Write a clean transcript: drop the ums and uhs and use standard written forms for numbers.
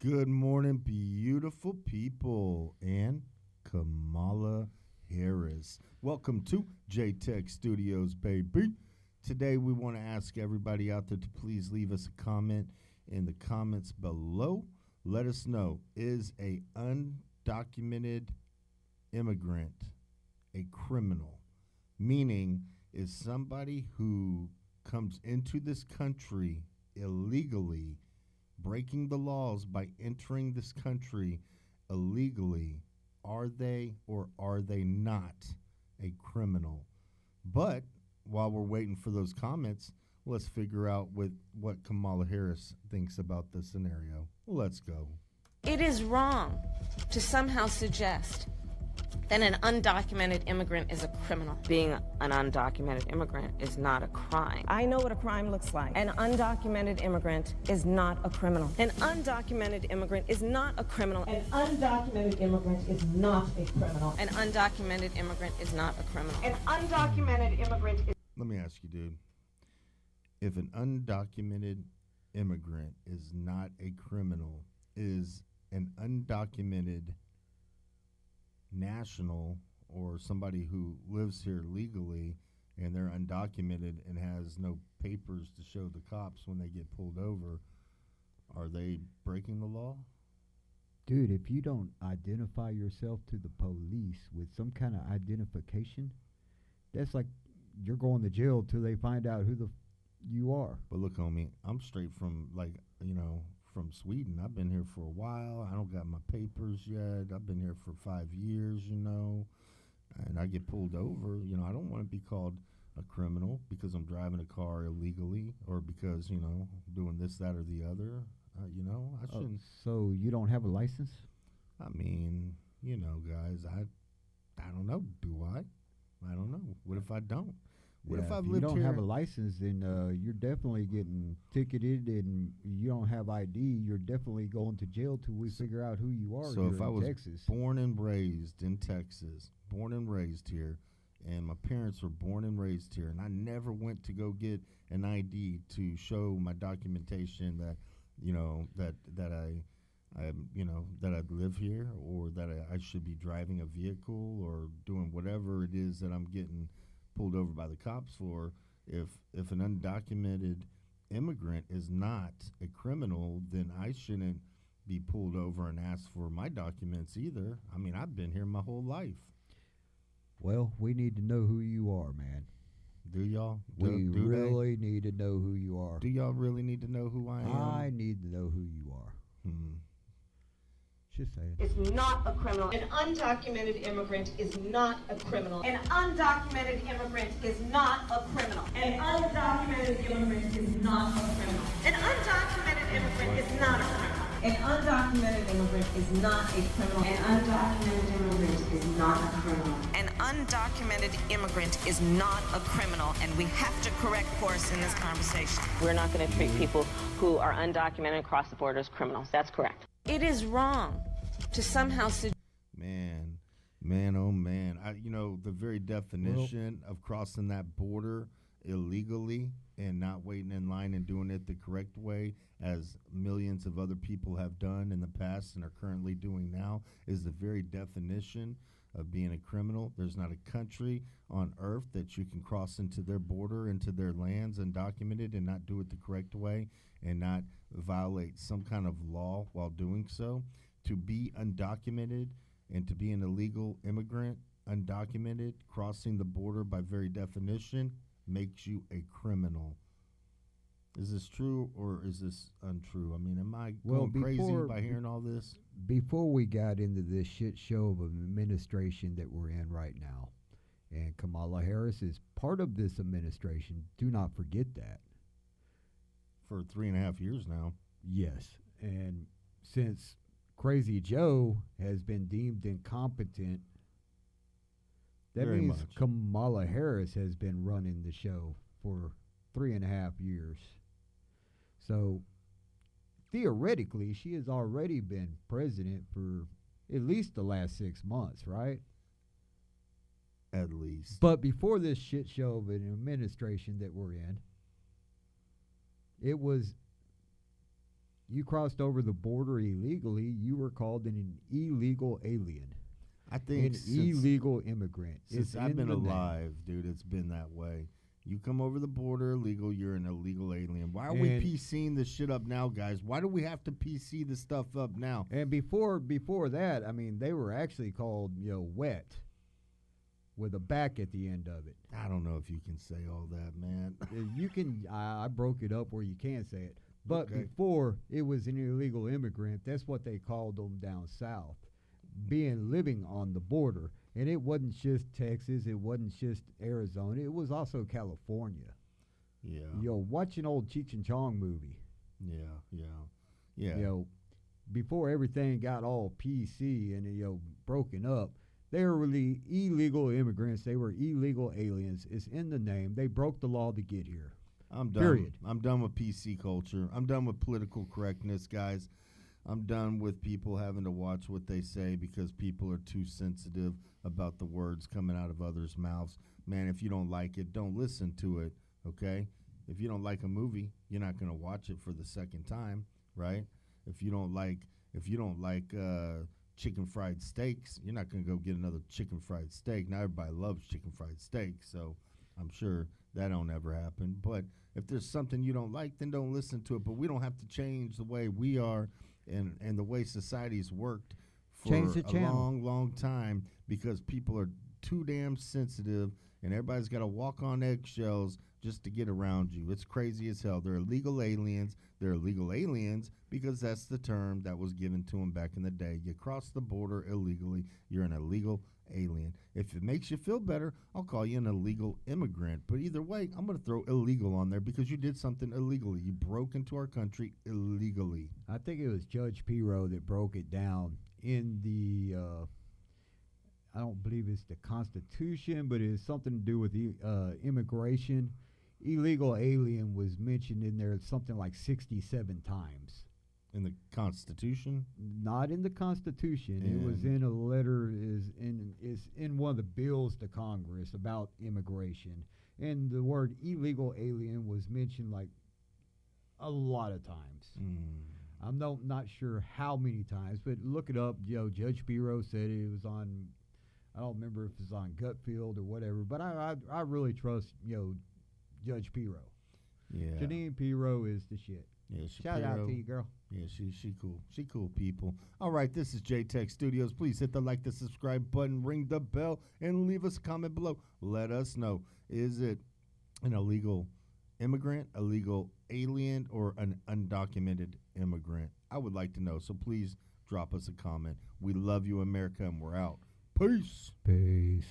Good morning, beautiful people, and Kamala Harris. Welcome to J-Tech Studios, baby. Today, we want to ask everybody out there to please leave us a comment in the comments below. Let us know, is a undocumented immigrant a criminal? Meaning, is somebody who comes into this country illegally, breaking the laws by entering this country illegally, are they or are they not a criminal? But while we're waiting for those comments, let's figure out what Kamala Harris thinks about this scenario. Let's go. It is wrong to somehow suggest that an undocumented immigrant is a criminal. Being an undocumented immigrant is not a crime. I know what a crime looks like. An undocumented immigrant is not a criminal. An undocumented immigrant is not a criminal. An undocumented immigrant is not a criminal. An undocumented immigrant is not a criminal. An undocumented immigrant is... Let me ask you, dude. If an undocumented immigrant is not a criminal, is an undocumented national or somebody who lives here legally and they're undocumented and has no papers to show the cops when they get pulled over, are they breaking the law? Dude, if you don't identify yourself to the police with some kind of identification, that's like you're going to jail till they find out who you are. But look, homie, I'm straight from from Sweden. I've been here for a while. I don't got my papers yet. I've been here for 5 years, and I get pulled over. I don't want to be called a criminal because I'm driving a car illegally or because, doing this, that, or the other. I shouldn't. So you don't have a license? I mean, guys, I don't know. Do I? I don't know. What if I don't? What if I've lived here? If you don't have a license, then you're definitely getting ticketed, and you don't have ID. You're definitely going to jail till we figure out who you are. So if I was Texas. born and raised in Texas, born and raised here, and my parents were born and raised here, and I never went to go get an ID to show my documentation that I live here, or that I should be driving a vehicle or doing whatever it is that I'm getting pulled over by the cops for. If an undocumented immigrant is not a criminal, then I shouldn't be pulled over and asked for my documents either. I mean, I've been here my whole life. Well, we need to know who you are, man. Do y'all? We really need to know who you are. Do y'all really need to know who I am? I need to know who you are. Just say it. Is not a criminal. An undocumented immigrant is not a criminal. An undocumented immigrant is not a criminal. An undocumented immigrant is not a criminal. An undocumented immigrant is not a criminal. An undocumented immigrant is not a criminal. An undocumented immigrant is not a criminal. An undocumented immigrant is not a criminal, and we have to correct course in this conversation. We're not going to treat people who are undocumented across the border as criminals. That's correct. It is wrong to somehow suggest. Man, oh man. The very definition of crossing that border illegally and not waiting in line and doing it the correct way, as millions of other people have done in the past and are currently doing now, is the very definition of being a criminal. There's not a country on earth that you can cross into their border, into their lands undocumented, and not do it the correct way and not violate some kind of law while doing so. To be undocumented and to be an illegal immigrant, undocumented, crossing the border by very definition, makes you a criminal. Is this true or is this untrue? I mean, am I going crazy by hearing all this? Before we got into this shit show of an administration that we're in right now, and Kamala Harris is part of this administration, do not forget that. For 3.5 years now. Yes, and since Crazy Joe has been deemed incompetent, that Very means much. Kamala Harris has been running the show for 3.5 years. So theoretically, she has already been president for at least the last 6 months, right? At least. But before this shit show of an administration that we're in, it was you crossed over the border illegally, you were called an illegal alien. I think An illegal immigrant. Since It's I've in been the name. alive, dude, it's been that way. You come over the border illegal, you're an illegal alien. Why are we And- PCing this shit up now, guys? Why do we have to PC this stuff up now? And before that, I mean, they were actually called, wet, with a back at the end of it. I don't know if you can say all that, man. You can. I broke it up where you can say it. But Okay. before it was an illegal immigrant, that's what they called them down south, living on the border. And it wasn't just Texas, it wasn't just Arizona, it was also California. Yeah. Watch an old Cheech and Chong movie. Yeah. Before everything got all PC and broken up, they were really illegal immigrants. They were illegal aliens. It's in the name. They broke the law to get here. I'm done. Period. I'm done with PC culture. I'm done with political correctness, guys. I'm done with people having to watch what they say because people are too sensitive about the words coming out of others' mouths. Man, if you don't like it, don't listen to it, okay? If you don't like a movie, you're not going to watch it for the second time, right? If you don't like chicken fried steaks, you're not going to go get another chicken fried steak. Now everybody loves chicken fried steak, so I'm sure that don't ever happen. But if there's something you don't like, then don't listen to it. But we don't have to change the way we are and the way society's worked for Change the a channel. long, long time because people are too damn sensitive and everybody's got to walk on eggshells just to get around you. It's crazy as hell. They're illegal aliens. They're illegal aliens because that's the term that was given to them back in the day. You cross the border illegally, you're an illegal alien. If it makes you feel better, I'll call you an illegal immigrant. But either way, I'm going to throw illegal on there because you did something illegally. You broke into our country illegally. I think it was Judge Pirro that broke it down in the, I don't believe it's the Constitution, but it's something to do with immigration. Illegal alien was mentioned in there something like 67 times. In the Constitution? Not in the Constitution. It was in a letter, is in one of the bills to Congress about immigration. And the word illegal alien was mentioned like a lot of times. I'm not sure how many times, but look it up. Judge Pirro said it was on, I don't remember if it was on Gutfield or whatever, but I really trust, Judge Pirro. Yeah. Janine Pirro is the shit. Yeah, Shout out to you, girl. Yeah, she cool. She cool, people. All right, this is J-Tech Studios. Please hit the like, the subscribe button, ring the bell, and leave us a comment below. Let us know, is it an illegal immigrant, illegal alien, or an undocumented immigrant? I would like to know, so please drop us a comment. We love you, America, and we're out. Peace. Peace.